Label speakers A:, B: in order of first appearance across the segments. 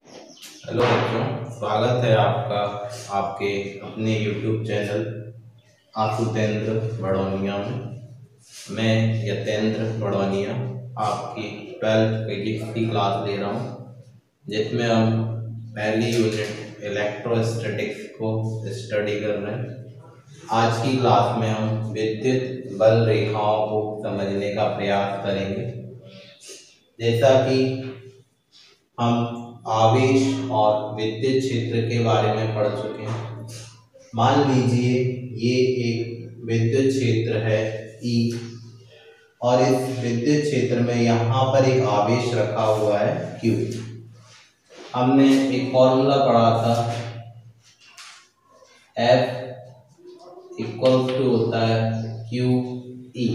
A: Hello बच्चों, स्वागत है आपका आपके अपने YouTube चैनल आशुतेंद्र बड़ौनिया में। मैं यतेंद्र बड़ौनिया आपकी 12th फिजिक्स की क्लास ले रहा हूँ, जिसमें हम पहली यूनिट इलेक्ट्रोस्टैटिक्स को स्टडी कर रहे हैं। आज की क्लास में हम विद्युत बल रेखाओं को समझने का प्रयास करेंगे। जैसा कि हम आवेश और विद्युत क्षेत्र के बारे में पढ़ चुके हैं। मान लीजिए ये एक विद्युत क्षेत्र है E, और इस विद्युत क्षेत्र में यहाँ पर एक आवेश रखा हुआ है Q। हमने एक फॉर्मूला पढ़ा था, F इक्वल टू होता है QE।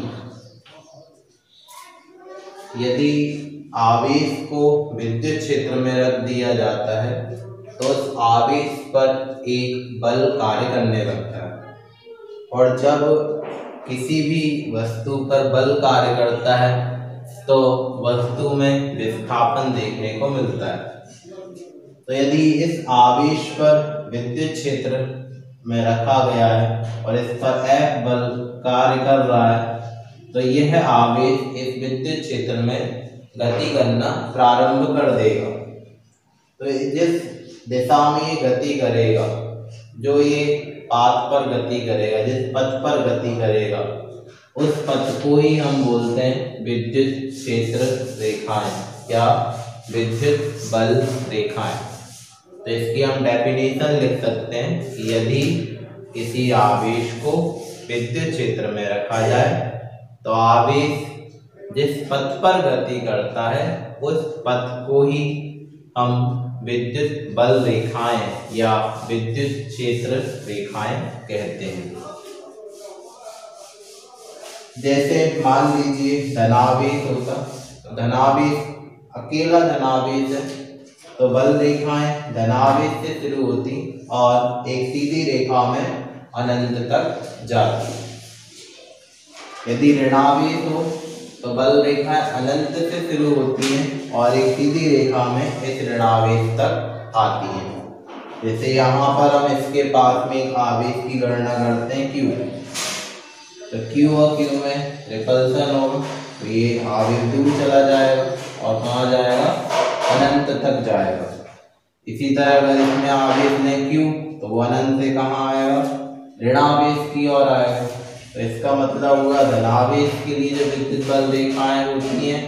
A: यदि आवेश को विद्युत क्षेत्र में रख दिया जाता है तो उस आवेश पर एक बल कार्य करने लगता है, और जब किसी भी वस्तु पर बल कार्य करता है तो वस्तु में विस्थापन देखने को मिलता है। तो यदि इस आवेश पर विद्युत क्षेत्र में रखा गया है और इस पर F बल कार्य कर रहा है, तो यह आवेश इस विद्युत क्षेत्र में गति करना प्रारंभ कर देगा। तो जिस दिशा में ये गति करेगा, जो ये पाथ पर गति करेगा, जिस पथ पर गति करेगा, उस पथ को ही हम बोलते हैं विद्युत क्षेत्र रेखाएं या विद्युत बल रेखाएं। तो इसकी हम डेफिनेशन लिख सकते हैं कि यदि किसी आवेश को विद्युत क्षेत्र में रखा जाए तो आवेश जिस पथ पर गति करता है उस पथ को ही हम विद्युत बल रेखाएं या विद्युत क्षेत्र रेखाएं कहते हैं। जैसे मान लीजिए धनावेश होता, धनावेश अकेला धनावेश है तो बल रेखाएं धनावेश से शुरू होती और एक सीधी रेखा में अनंत तक जाती। यदि ऋणावेश हो तो बल रेखाएं अनंत से शुरू होती हैं और एक सीधी रेखा में इस ऋणावेश तक आती हैं। जैसे यहाँ पर हम इसके पास में एक आवेश की गणना करते हैं Q, तो Q और Q में रिपल्सन होगा, तो ये आवेश दूर चला जाएगा और कहाँ जाएगा, अनंत तक जाएगा। इसी तरह अगर इसमें आवेश ने Q, तो वो अनंत से कहाँ आएगा, ऋणावेश की ओर आएगा। तो इसका मतलब हुआ धनावेश के लिए जो विद्युत बल रेखाएं होती हैं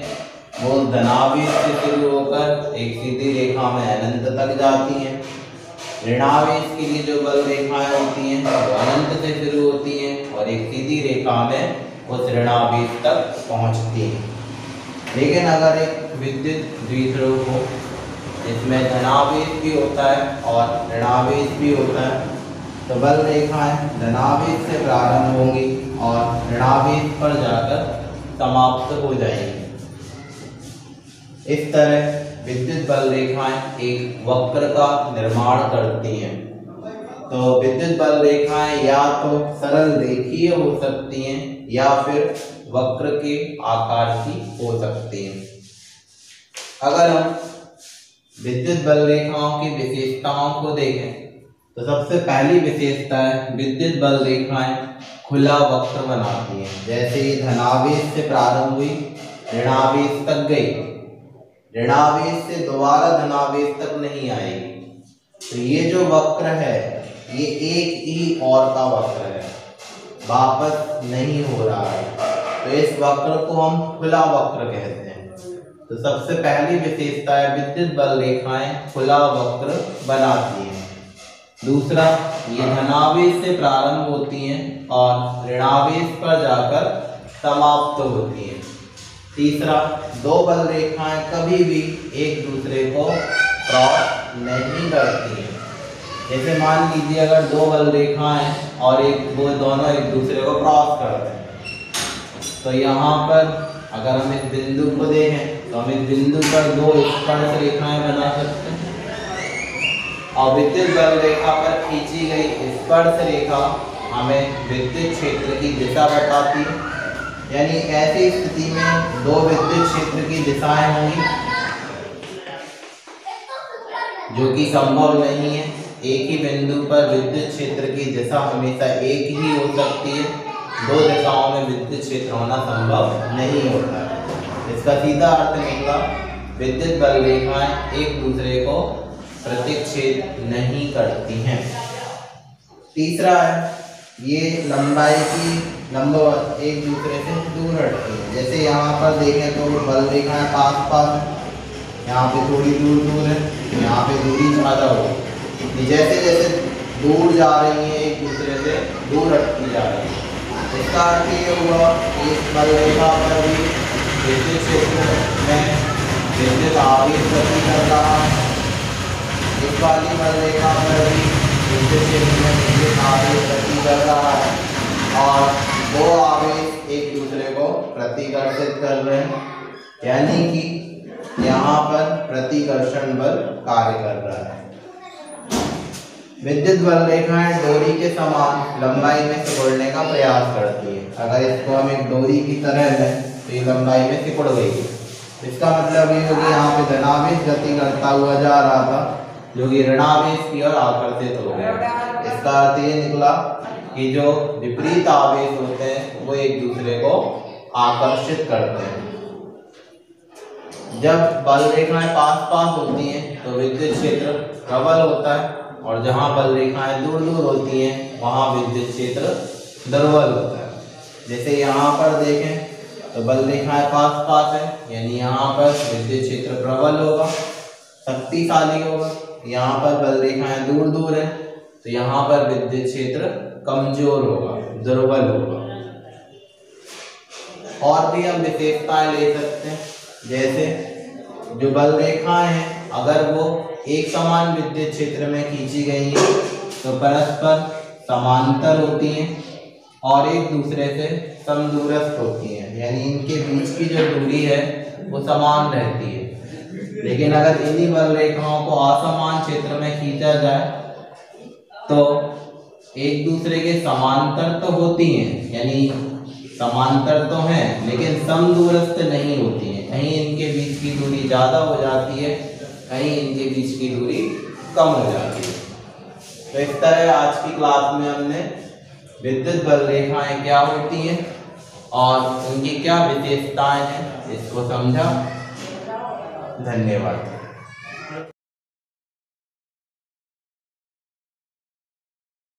A: वो धनावेश से शुरू होकर एक सीधी रेखा में अनंत तक जाती हैं। ऋणावेश के लिए जो बल रेखाएं होती हैं वो अनंत से शुरू होती हैं और एक सीधी रेखा में उस ऋणावेश तक पहुंचती हैं। लेकिन अगर एक विद्युत द्विध्रुव हो जिसमें धनावेश भी होता है और ऋणावेश भी होता है, तो बल रेखाएं धनावेश से प्रारंभ होंगी और ऋणावेश पर जाकर समाप्त हो जाएंगी। इस तरह विद्युत बल रेखाएं एक वक्र का निर्माण करती हैं। तो विद्युत बल रेखाएं या तो सरल रेखीय हो सकती हैं या फिर वक्र के आकार की हो सकती हैं। अगर हम विद्युत बल रेखाओं की विशेषताओं को देखें तो सबसे पहली विशेषता है विद्युत बल रेखाएं खुला वक्र बनाती हैं। जैसे ये धनावेश से प्रारंभ हुई, ऋणावेश तक गई, ऋणावेश से दोबारा धनावेश तक नहीं आएगी, तो ये जो वक्र है ये एक ही और का वक्र है, वापस नहीं हो रहा है। तो इस वक्र को हम खुला वक्र कहते हैं। तो सबसे पहली विशेषता है विद्युत बल रेखाएं खुला वक्र बनाती हैं। दूसरा, ये धनावेश से प्रारंभ होती हैं और ऋणावेश पर जाकर समाप्त होती हैं। तीसरा, दो बल रेखाएं कभी भी एक दूसरे को क्रॉस नहीं करती हैं। जैसे मान लीजिए अगर दो बल रेखाएं और वो दोनों एक दूसरे को क्रॉस करते हैं, तो यहाँ पर अगर हम इस बिंदु को देखें तो हम इस बिंदु पर दो स्पर्श रेखाएं बना सकते हैं, और विद्युत बल रेखा पर खींची गई स्पर्श रेखा हमें विद्युत क्षेत्र की दिशा बताती है। यानी ऐसी स्थिति में दो विद्युत क्षेत्र की दिशाएं होंगी, जो कि संभव नहीं है। एक ही बिंदु पर विद्युत क्षेत्र की दिशा हमेशा एक ही हो सकती है, दो दिशाओं में विद्युत क्षेत्र होना संभव नहीं होता है। इसका सीधा अर्थ निकला, विद्युत बल रेखाएं एक दूसरे को प्रतिच्छेद नहीं करती हैं। तीसरा है, ये लंबाई की लंबवत एक दूसरे से दूर हटती है। जैसे यहाँ पर देखें तो बल रेखाएं पास पास है, यहाँ पे थोड़ी दूर दूर है, यहाँ पे दूरी ज़्यादा होगी। जैसे जैसे दूर जा रही है एक दूसरे से दूर हटती जा रही है। इसका अर्थ ये हुआ कि इस बल रेखा पर भी विद्युत क्षेत्र में विद्युत आवेश गति कर रहा है, इस वाली बल रेखा पर भी विद्युत क्षेत्र में विद्युत आवेश गति कर रहा है और दो आवेश एक दूसरे को प्रतिकर्षित कर रहे हैं, यानी कि यहाँ पर प्रतिकर्षण बल कार्य कर रहा है। विद्युत बल रेखाएं डोरी के समान लंबाई में सिकुड़ने का प्रयास करती है। अगर इसको हम एक डोरी की तरह लें तो ये लंबाई में सिकुड़ गई। इसका मतलब ये होगी यहाँ पे धनावेश गति करता हुआ जा रहा था, जो कि ऋणावेश की ओर आकर्षित हो गया। इसका अर्थ ये निकला कि जो विपरीत आवेश होते हैं वो एक दूसरे को आकर्षित करते हैं। जब बल रेखाएं पास पास होती हैं तो विद्युत क्षेत्र प्रबल होता है, और जहाँ बल रेखाएं दूर दूर होती हैं वहाँ विद्युत क्षेत्र दुर्बल होता है। जैसे यहाँ पर देखें तो बल रेखाएं पास पास है, यानी यहाँ पर विद्युत क्षेत्र प्रबल होगा, शक्तिशाली होगा। यहाँ पर बल रेखाएं दूर दूर है तो यहाँ पर विद्युत क्षेत्र कमजोर होगा, दुर्बल होगा। और भी हम विशेषताएं ले सकते हैं, जैसे जो बल रेखाएं हैं अगर वो एक समान विद्युत क्षेत्र में खींची गई है तो परस्पर समांतर होती हैं और एक दूसरे से समदूरस्थ होती हैं, यानी इनके बीच की जो दूरी है वो समान रहती है। लेकिन अगर इन्हीं बल रेखाओं को असमान क्षेत्र में खींचा जाए तो एक दूसरे के समांतर तो होती हैं, यानी समांतर तो हैं लेकिन समदूरस्थ नहीं होती हैं। कहीं इनके बीच की दूरी ज़्यादा हो जाती है, कहीं इनके बीच की दूरी कम हो जाती है। तो इस तरह आज की क्लास में हमने विद्युत बल रेखाएं क्या होती हैं और उनकी क्या विशेषताएं हैं इसको समझा। धन्यवाद।